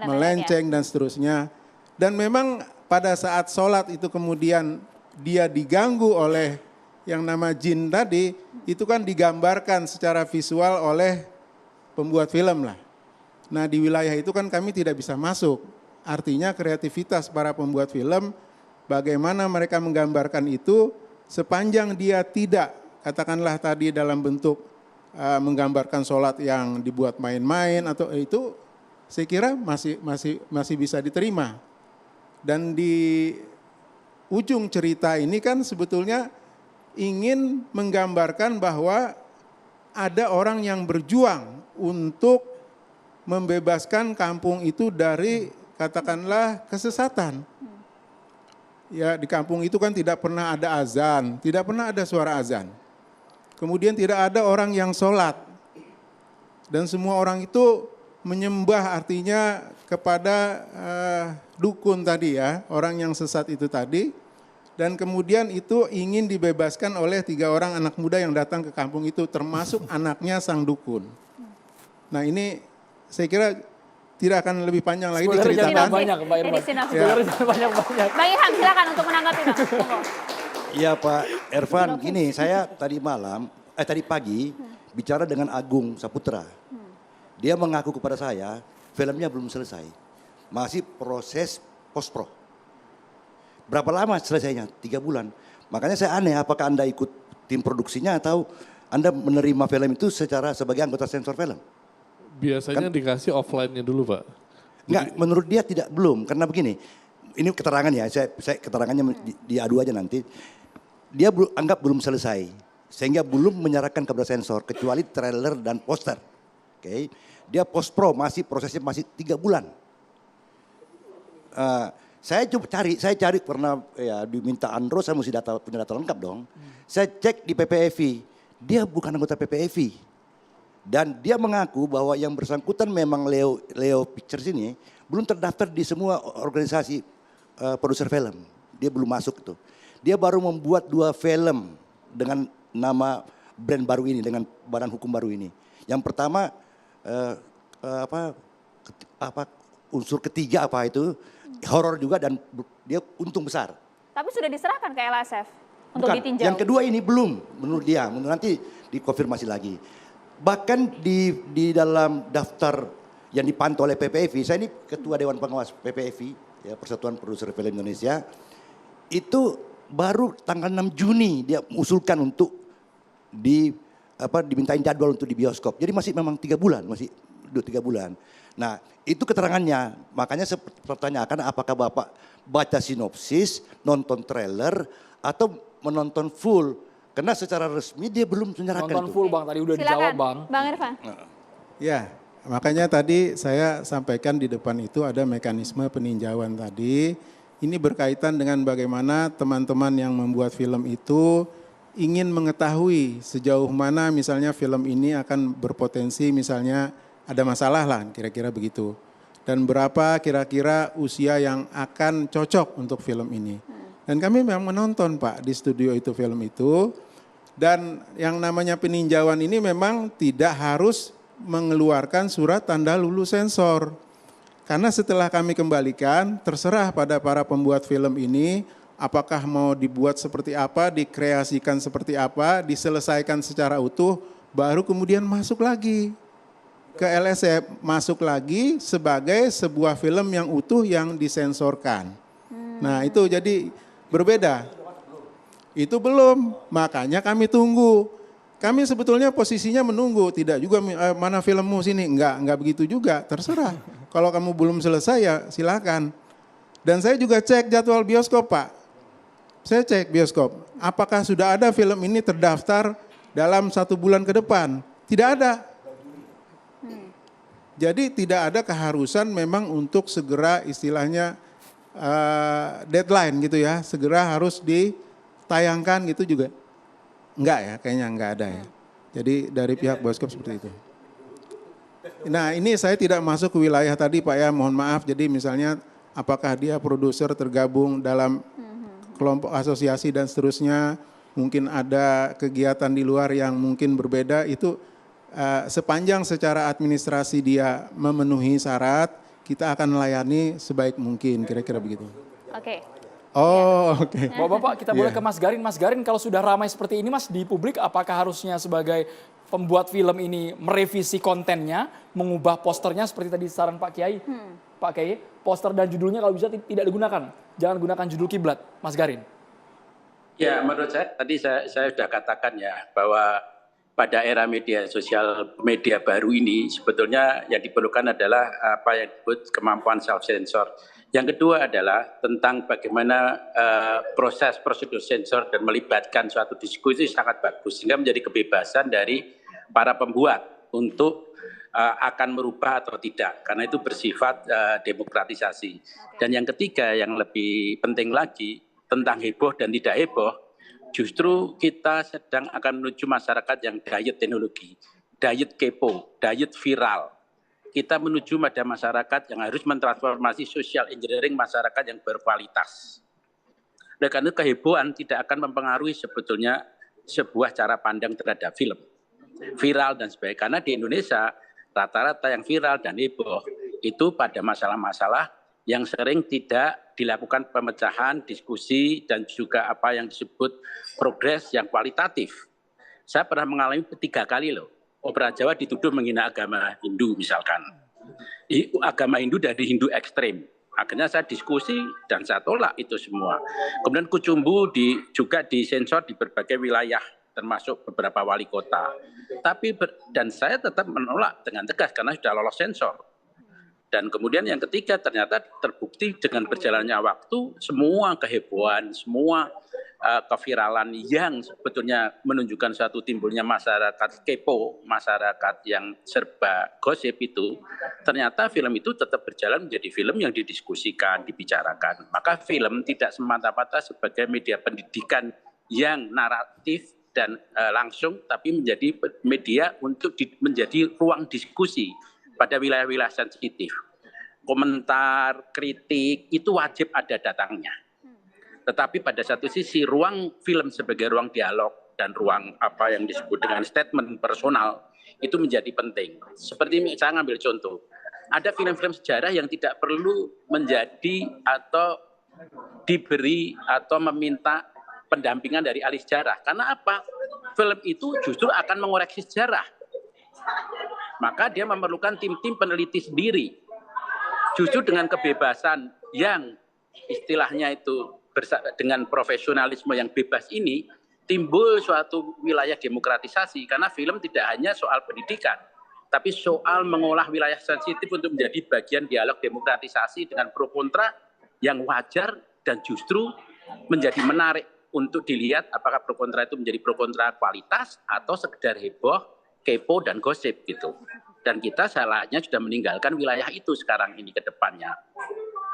S5: melenceng dan seterusnya. Dan memang pada saat sholat itu kemudian dia diganggu oleh yang nama jin tadi, itu kan digambarkan secara visual oleh pembuat film lah. Nah, di wilayah itu kan kami tidak bisa masuk. Artinya kreativitas para pembuat film, bagaimana mereka menggambarkan itu sepanjang dia tidak katakanlah tadi dalam bentuk menggambarkan sholat yang dibuat main-main atau itu saya kira masih bisa diterima. Dan di ujung cerita ini kan sebetulnya ingin menggambarkan bahwa ada orang yang berjuang untuk membebaskan kampung itu dari katakanlah kesesatan. Ya, di kampung itu kan tidak pernah ada azan, tidak pernah ada suara azan. Kemudian tidak ada orang yang sholat. Dan semua orang itu menyembah artinya kepada dukun tadi ya, orang yang sesat itu tadi. Dan kemudian itu ingin dibebaskan oleh 3 orang anak muda yang datang ke kampung itu, termasuk anaknya sang dukun. Nah, ini saya kira tidak akan lebih panjang lagi diceritakan.
S3: Banyak, Pak Irfan. Banyak.
S4: Bang Ilham, silakan untuk menanggapi.
S9: Iya Pak Irfan, gini saya tadi pagi bicara dengan Agung Saputra. Dia mengaku kepada saya filmnya belum selesai. Masih proses post-pro. Berapa lama selesainya? 3 bulan. Makanya saya aneh apakah Anda ikut tim produksinya atau Anda menerima film itu sebagai anggota sensor film?
S7: Biasanya kan dikasih offline-nya dulu Pak.
S9: Enggak, menurut dia belum. Karena begini, ini keterangan ya, saya keterangannya diadu aja nanti. Dia anggap belum selesai, sehingga belum menyerahkan kepada sensor, kecuali trailer dan poster. Oke, dia post-pro, prosesnya masih 3 bulan. Saya cari pernah ya diminta Andro, saya mesti punya data lengkap dong. Saya cek di PPFI, dia bukan anggota PPFI. Dan dia mengaku bahwa yang bersangkutan memang Leo Pictures ini belum terdaftar di semua organisasi produser film. Dia belum masuk itu. Dia baru membuat 2 film dengan nama brand baru ini, dengan badan hukum baru ini. Yang pertama unsur ketiga itu horor juga dan dia untung besar.
S4: Tapi sudah diserahkan ke LSF untuk ditinjau.
S9: Yang kedua ini belum menurut dia, nanti dikonfirmasi lagi. Bahkan di dalam daftar yang dipantau oleh PPFI, saya ini ketua Dewan Pengawas PPFI, ya, Persatuan Produser Film Indonesia, itu baru tanggal 6 Juni dia usulkan untuk dimintain jadwal untuk di bioskop. Jadi masih memang 3 bulan, masih 3 bulan. Nah itu keterangannya, makanya saya pertanyakan apakah Bapak baca sinopsis, nonton trailer, atau menonton full. Karena secara resmi dia belum menyerahkan
S3: Nonton full Bang, tadi udah dijawab Bang.
S4: Bang Irfan.
S5: Ya, makanya tadi saya sampaikan di depan itu ada mekanisme peninjauan tadi. Ini berkaitan dengan bagaimana teman-teman yang membuat film itu ingin mengetahui sejauh mana misalnya film ini akan berpotensi misalnya ada masalah lah, kira-kira begitu. Dan berapa kira-kira usia yang akan cocok untuk film ini. Dan kami memang menonton Pak di studio itu film itu. Dan yang namanya peninjauan ini memang tidak harus mengeluarkan surat tanda lulus sensor. Karena setelah kami kembalikan, terserah pada para pembuat film ini, apakah mau dibuat seperti apa, dikreasikan seperti apa, diselesaikan secara utuh, baru kemudian masuk lagi ke LSF, masuk lagi sebagai sebuah film yang utuh yang disensorkan. Nah itu jadi berbeda. Itu belum, makanya kami tunggu. Kami sebetulnya posisinya menunggu, tidak juga mana filmmu sini, enggak begitu juga, terserah. Kalau kamu belum selesai ya silakan. Dan saya juga cek jadwal bioskop Pak. Saya cek bioskop, apakah sudah ada film ini terdaftar dalam 1 bulan ke depan? Tidak ada. Jadi tidak ada keharusan memang untuk segera istilahnya deadline gitu ya, segera harus ditayangkan gitu juga. Enggak ya, kayaknya enggak ada ya. Jadi dari pihak bioskop seperti itu. Nah ini saya tidak masuk ke wilayah tadi Pak ya, mohon maaf. Jadi misalnya apakah dia produser tergabung dalam kelompok asosiasi dan seterusnya, mungkin ada kegiatan di luar yang mungkin berbeda, itu sepanjang secara administrasi dia memenuhi syarat, kita akan melayani sebaik mungkin, kira-kira begitu.
S4: Oke.
S5: Oh, oke.
S3: Bapak-bapak kita boleh ke Mas Garin. Mas Garin kalau sudah ramai seperti ini Mas di publik, apakah harusnya sebagai pembuat film ini merevisi kontennya, mengubah posternya seperti tadi saran Pak Kiai? Pak Kiai, poster dan judulnya kalau bisa tidak digunakan. Jangan gunakan judul kiblat, Mas Garin.
S8: Ya, menurut saya tadi saya sudah katakan ya bahwa pada era media sosial, media baru ini sebetulnya yang diperlukan adalah apa yang disebut kemampuan self-sensor. Yang kedua adalah tentang bagaimana proses prosedur sensor dan melibatkan suatu diskusi sangat bagus sehingga menjadi kebebasan dari para pembuat untuk akan merubah atau tidak, karena itu bersifat demokratisasi. Dan yang ketiga yang lebih penting lagi tentang heboh dan tidak heboh, justru kita sedang akan menuju masyarakat yang diet teknologi, diet kepo, diet viral. Kita menuju pada masyarakat yang harus mentransformasi social engineering masyarakat yang berkualitas. Oleh karena kehebohan tidak akan mempengaruhi sebetulnya sebuah cara pandang terhadap film. Viral dan sebagainya. Karena di Indonesia rata-rata yang viral dan heboh itu pada masalah-masalah yang sering tidak dilakukan pemecahan, diskusi, dan juga apa yang disebut progres yang kualitatif. Saya pernah mengalami 3 kali loh. Opera Jawa dituduh menghina agama Hindu misalkan. Agama Hindu dari Hindu ekstrim. Akhirnya saya diskusi dan saya tolak itu semua. Kemudian Kucumbu juga disensor di berbagai wilayah, termasuk beberapa wali kota. Dan saya tetap menolak dengan tegas karena sudah lolos sensor. Dan kemudian yang ketiga ternyata terbukti dengan berjalannya waktu semua kehebohan, semua keviralan yang sebetulnya menunjukkan suatu timbulnya masyarakat kepo, masyarakat yang serba gosip itu, ternyata film itu tetap berjalan menjadi film yang didiskusikan, dibicarakan. Maka film tidak semata-mata sebagai media pendidikan yang naratif dan langsung, tapi menjadi media untuk menjadi ruang diskusi pada wilayah-wilayah sensitif. Komentar, kritik, itu wajib ada datangnya. Tetapi pada satu sisi ruang film sebagai ruang dialog dan ruang apa yang disebut dengan statement personal itu menjadi penting. Seperti saya ngambil contoh, ada film-film sejarah yang tidak perlu menjadi atau diberi atau meminta pendampingan dari ahli sejarah. Karena apa? Film itu justru akan mengoreksi sejarah. Maka dia memerlukan tim-tim peneliti sendiri. Justru dengan kebebasan yang istilahnya itu dengan profesionalisme yang bebas ini, timbul suatu wilayah demokratisasi karena film tidak hanya soal pendidikan, tapi soal mengolah wilayah sensitif untuk menjadi bagian dialog demokratisasi dengan pro kontra yang wajar dan justru menjadi menarik untuk dilihat apakah pro kontra itu menjadi pro kontra kualitas atau sekedar heboh, kepo dan gosip gitu. Dan kita salahnya sudah meninggalkan wilayah itu sekarang ini ke depannya.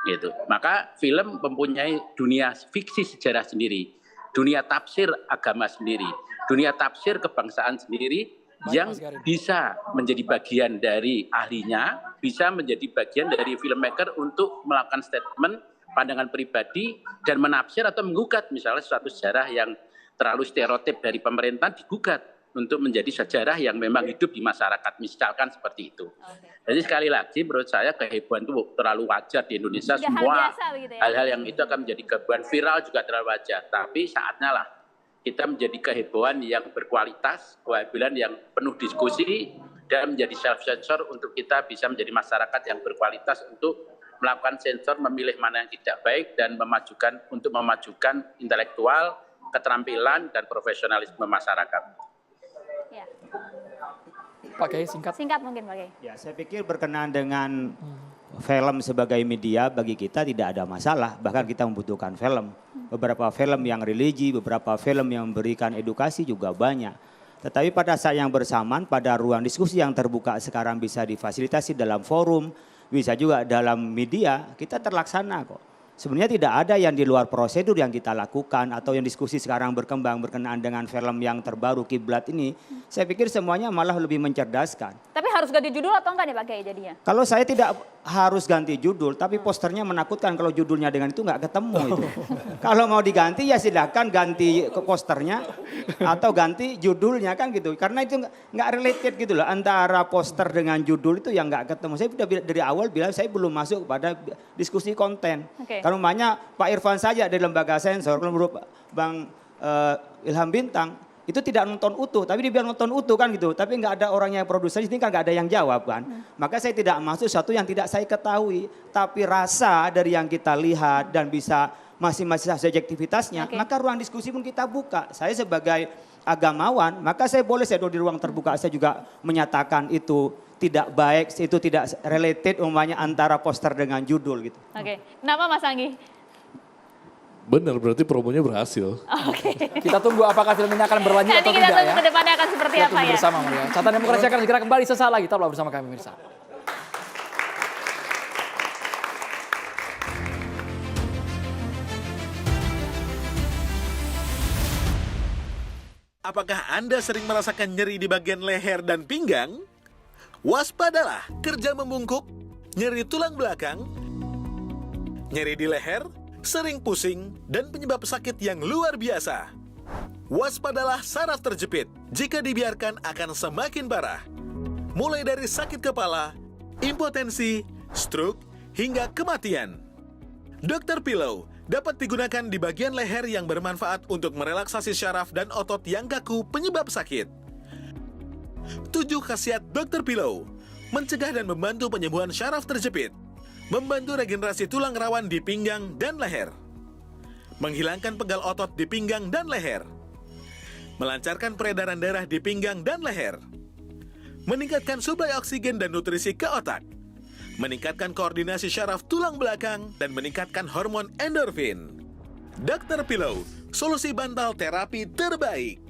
S8: Gitu. Maka film mempunyai dunia fiksi sejarah sendiri, dunia tafsir agama sendiri, dunia tafsir kebangsaan sendiri yang bisa menjadi bagian dari ahlinya, bisa menjadi bagian dari filmmaker untuk melakukan statement, pandangan pribadi, dan menafsir atau menggugat misalnya suatu sejarah yang terlalu stereotip dari pemerintah digugat untuk menjadi sejarah yang memang hidup di masyarakat, misalkan seperti itu. Jadi sekali lagi menurut saya kehebohan itu terlalu wajar di Indonesia, semua hal-hal yang itu akan menjadi kehebohan, viral juga terlalu wajar. Tapi saatnya lah kita menjadi kehebohan yang berkualitas, kehebohan yang penuh diskusi, dan menjadi self-sensor untuk kita bisa menjadi masyarakat yang berkualitas untuk melakukan sensor, memilih mana yang tidak baik, dan memajukan intelektual, keterampilan, dan profesionalisme masyarakat.
S4: Ya.
S3: Pak Kiai, singkat.
S4: Singkat mungkin Pak Kiai.
S6: Ya, saya pikir berkenaan dengan film sebagai media bagi kita tidak ada masalah. Bahkan kita membutuhkan film. Beberapa film yang religi, beberapa film yang memberikan edukasi juga banyak. Tetapi pada saat yang bersamaan, pada ruang diskusi yang terbuka sekarang bisa difasilitasi dalam forum, bisa juga dalam media, kita terlaksana kok. Sebenarnya tidak ada yang di luar prosedur yang kita lakukan atau yang diskusi sekarang berkembang berkenaan dengan film yang terbaru Kiblat ini. Saya pikir semuanya malah lebih mencerdaskan.
S4: Tapi harus ganti judul atau enggak nih Pak Kiai jadinya?
S6: Kalau saya tidak harus ganti judul, tapi posternya menakutkan kalau judulnya dengan itu nggak ketemu itu. Kalau mau diganti ya silakan ganti ke posternya atau ganti judulnya kan gitu. Karena itu nggak related gitu loh antara poster dengan judul itu yang nggak ketemu. Saya sudah dari awal bilang saya belum masuk pada diskusi konten. Kalau namanya Pak Irfan saja dari lembaga sensor, kalau menurut Bang Ilham Bintang itu tidak nonton utuh, tapi dia bilang nonton utuh kan gitu. Tapi nggak ada orang yang produser di sini kan nggak ada yang jawab kan. Maka saya tidak masuk satu yang tidak saya ketahui, tapi rasa dari yang kita lihat dan bisa masing-masing subjektivitasnya, maka ruang diskusi pun kita buka. Saya sebagai agamawan, maka saya boleh saya di ruang terbuka saya juga menyatakan itu tidak baik, itu tidak related umpamanya antara poster dengan judul gitu.
S4: Oke, kenapa Mas Anggi?
S7: Benar, berarti promonya berhasil.
S3: Kita tunggu apakah film ini akan berlanjut atau tidak ya.
S4: Nanti kita tunggu ke depannya akan seperti apa ya.
S3: Bersama ya. Catatan Demokrasi akan segera kembali sesaat lagi. Tetaplah bersama kami pemirsa.
S1: Apakah Anda sering merasakan nyeri di bagian leher dan pinggang? Waspadalah, kerja membungkuk, nyeri tulang belakang, nyeri di leher, sering pusing, dan penyebab sakit yang luar biasa. Waspadalah saraf terjepit, jika dibiarkan akan semakin parah. Mulai dari sakit kepala, impotensi, stroke, hingga kematian. Dr. Pillow dapat digunakan di bagian leher yang bermanfaat untuk merelaksasi syaraf dan otot yang kaku penyebab sakit. 7 khasiat Dr. Pillow: mencegah dan membantu penyembuhan syaraf terjepit, membantu regenerasi tulang rawan di pinggang dan leher, menghilangkan pegal otot di pinggang dan leher, melancarkan peredaran darah di pinggang dan leher, meningkatkan suplai oksigen dan nutrisi ke otak, meningkatkan koordinasi syaraf tulang belakang, dan meningkatkan hormon endorfin. Dr. Pillow, solusi bantal terapi terbaik.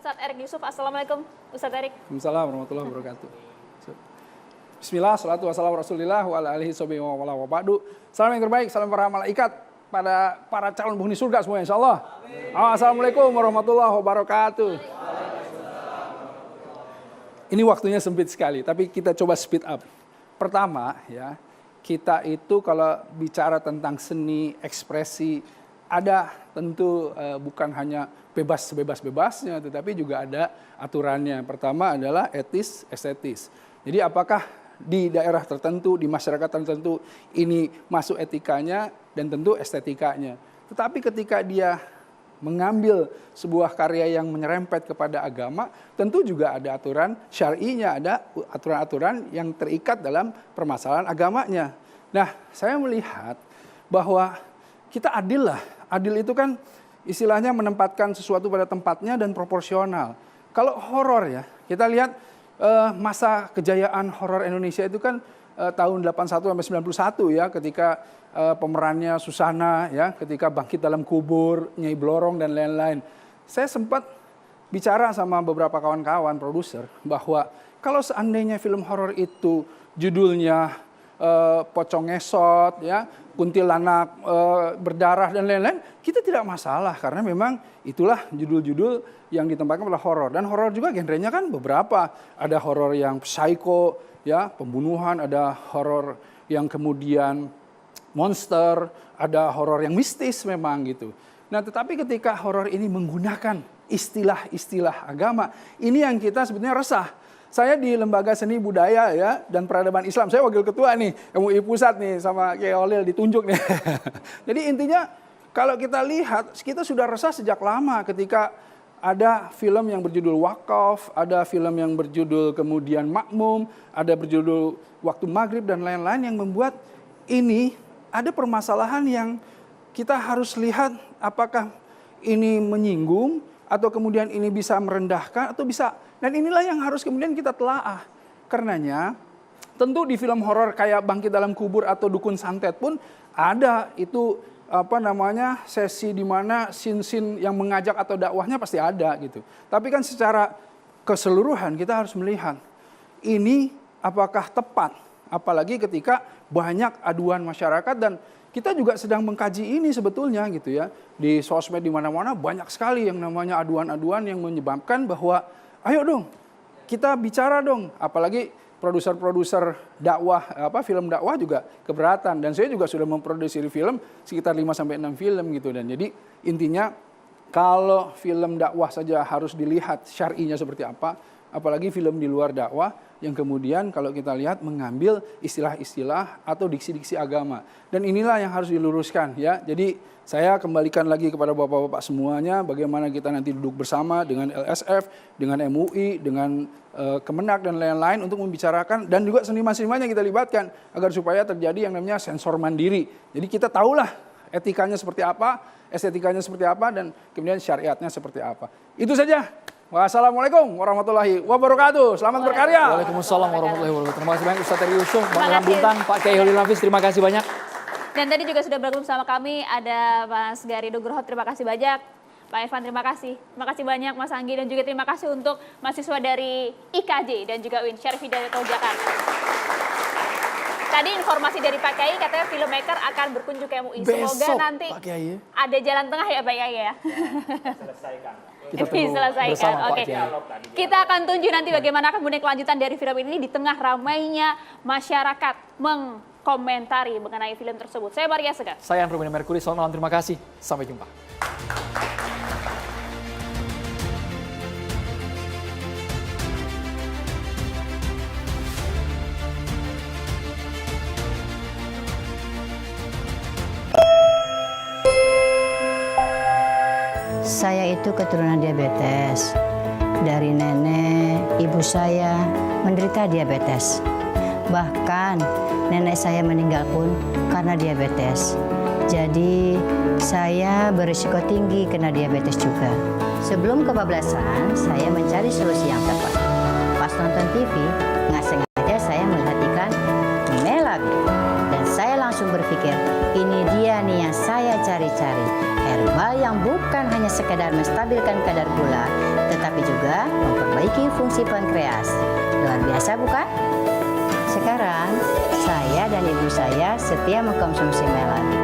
S4: Ustadz Erik Yusuf. Assalamualaikum Ustadz Erik.
S11: Waalaikumsalam warahmatullahi wabarakatuh. Bismillah, salatu wassalamu rasulillah wa ala alihi wa wala wa ba'du. Salam yang terbaik, salam para malaikat pada para calon penghuni surga semua insyaallah. Assalamualaikum warahmatullahi wabarakatuh. Ini waktunya sempit sekali, tapi kita coba speed up. Pertama ya, kita itu kalau bicara tentang seni, ekspresi, ada tentu bukan hanya bebas sebebas-bebasnya, tetapi juga ada aturannya. Pertama adalah etis, estetis. Jadi apakah di daerah tertentu, di masyarakat tertentu ini masuk etikanya dan tentu estetikanya. Tetapi ketika dia mengambil sebuah karya yang menyerempet kepada agama, tentu juga ada aturan syar'inya, ada aturan-aturan yang terikat dalam permasalahan agamanya. Nah, saya melihat bahwa kita adil lah. Adil itu kan istilahnya menempatkan sesuatu pada tempatnya dan proporsional. Kalau horor ya, kita lihat masa kejayaan horor Indonesia itu kan tahun 81 sampai 91 ya, ketika pemerannya Susana ya, ketika Bangkit Dalam Kubur, Nyai Blorong dan lain-lain. Saya sempat bicara sama beberapa kawan-kawan produser bahwa kalau seandainya film horor itu judulnya Pocong Ngesot ya, kuntilanak berdarah dan lain-lain, kita tidak masalah karena memang itulah judul-judul yang ditempatkan pada horor. Dan horor juga genrenya kan beberapa, ada horor yang psycho ya, pembunuhan, ada horor yang kemudian monster, ada horor yang mistis memang gitu. Nah, tetapi ketika horor ini menggunakan istilah-istilah agama, ini yang kita sebetulnya resah. Saya di Lembaga Seni Budaya ya dan Peradaban Islam, saya wakil ketua nih, MUI Pusat nih sama Kiai Holil ditunjuk nih. Jadi intinya kalau kita lihat, kita sudah resah sejak lama ketika ada film yang berjudul Wakaf, ada film yang berjudul kemudian Makmum, ada berjudul Waktu Maghrib dan lain-lain yang membuat ini ada permasalahan yang kita harus lihat apakah ini menyinggung atau kemudian ini bisa merendahkan atau bisa. Dan inilah yang harus kemudian kita telaah. Karenanya tentu di film horor kayak Bangkit Dalam Kubur atau Dukun Santet pun ada itu sesi di mana sin-sin yang mengajak atau dakwahnya pasti ada gitu. Tapi kan secara keseluruhan kita harus melihat ini apakah tepat, apalagi ketika banyak aduan masyarakat dan kita juga sedang mengkaji ini sebetulnya gitu ya. Di sosmed di mana-mana banyak sekali yang namanya aduan-aduan yang menyebabkan bahwa ayo dong kita bicara dong, apalagi produser-produser dakwah film dakwah juga keberatan dan saya juga sudah memproduksi film sekitar 5 sampai 6 film gitu. Dan jadi intinya kalau film dakwah saja harus dilihat syar'inya seperti apa, apalagi film di luar dakwah yang kemudian kalau kita lihat mengambil istilah-istilah atau diksi-diksi agama. Dan inilah yang harus diluruskan ya. Jadi saya kembalikan lagi kepada bapak-bapak semuanya bagaimana kita nanti duduk bersama dengan LSF, dengan MUI, dengan Kemenak dan lain-lain untuk membicarakan dan juga seniman-seniman yang kita libatkan agar supaya terjadi yang namanya sensor mandiri. Jadi kita tahulah etikanya seperti apa, estetikanya seperti apa dan kemudian syariatnya seperti apa. Itu saja. Wassalamualaikum warahmatullahi wabarakatuh. Selamat berkarya.
S3: Waalaikumsalam warahmatullahi wabarakatuh. Terima kasih banyak Ustaz Heri Yusuf, Bang Ilham Bintang, Pak Kiai Holil Nafis, terima kasih banyak.
S4: Dan tadi juga sudah bergabung sama kami ada Mas Gari Nugroho, terima kasih banyak. Pak Irfan, terima kasih. Terima kasih banyak Mas Anggi dan juga terima kasih untuk mahasiswa dari IKJ dan juga UIN, Syarif Hidayat Jakarta. Tadi informasi dari Pak Kiai katanya filmmaker akan berkunjung ke MUI. Semoga nanti ada jalan tengah ya Pak Kiai ya.
S6: Selesaikan.
S4: Diselesaikan. Oke. Kita akan tunjuk nanti bagaimana kemudian kelanjutan dari film ini di tengah ramainya masyarakat mengkomentari mengenai film tersebut. Saya Maria Segar.
S3: Saya Andro Merkuri. Selamat malam. Terima kasih. Sampai jumpa.
S10: Saya itu keturunan diabetes. Dari nenek, ibu saya menderita diabetes. Bahkan nenek saya meninggal pun karena diabetes. Jadi saya berisiko tinggi kena diabetes juga. Sebelum kebablasan, saya mencari solusi yang tepat. Pas nonton TV, nggak sengaja saya melihat iklan Melabit. Dan saya langsung berpikir, ini dia nih yang saya cari-cari. Herbal yang bukan hanya sekedar menstabilkan kadar gula, tetapi juga memperbaiki fungsi pankreas. Luar biasa bukan? Sekarang, saya dan ibu saya setia mengkonsumsi Melabit.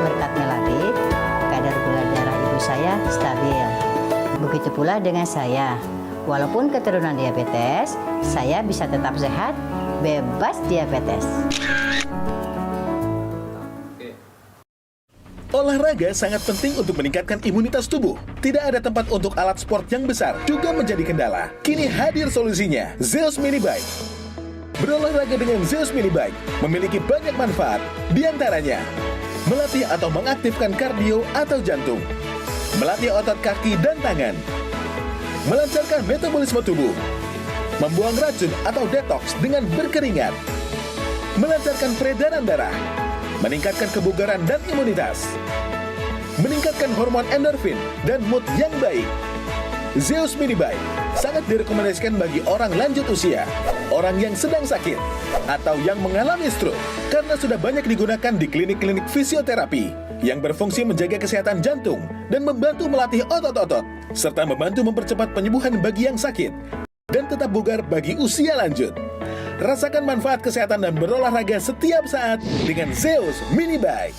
S10: Berkat Melabit, kadar gula darah ibu saya stabil. Begitu pula dengan saya. Walaupun keturunan diabetes, saya bisa tetap sehat, bebas diabetes.
S1: Olahraga sangat penting untuk meningkatkan imunitas tubuh. Tidak ada tempat untuk alat sport yang besar juga menjadi kendala. Kini hadir solusinya, Zeus Mini Bike. Berolahraga dengan Zeus Mini Bike memiliki banyak manfaat, diantaranya melatih atau mengaktifkan kardio atau jantung, melatih otot kaki dan tangan, melancarkan metabolisme tubuh, membuang racun atau detoks dengan berkeringat, melancarkan peredaran darah, meningkatkan kebugaran dan imunitas, meningkatkan hormon endorfin dan mood yang baik. Zeus Mini Bike sangat direkomendasikan bagi orang lanjut usia, orang yang sedang sakit, atau yang mengalami stroke karena sudah banyak digunakan di klinik-klinik fisioterapi yang berfungsi menjaga kesehatan jantung dan membantu melatih otot-otot, serta membantu mempercepat penyembuhan bagi yang sakit dan tetap bugar bagi usia lanjut. Rasakan manfaat kesehatan dan berolahraga setiap saat dengan Zeus Mini Bike.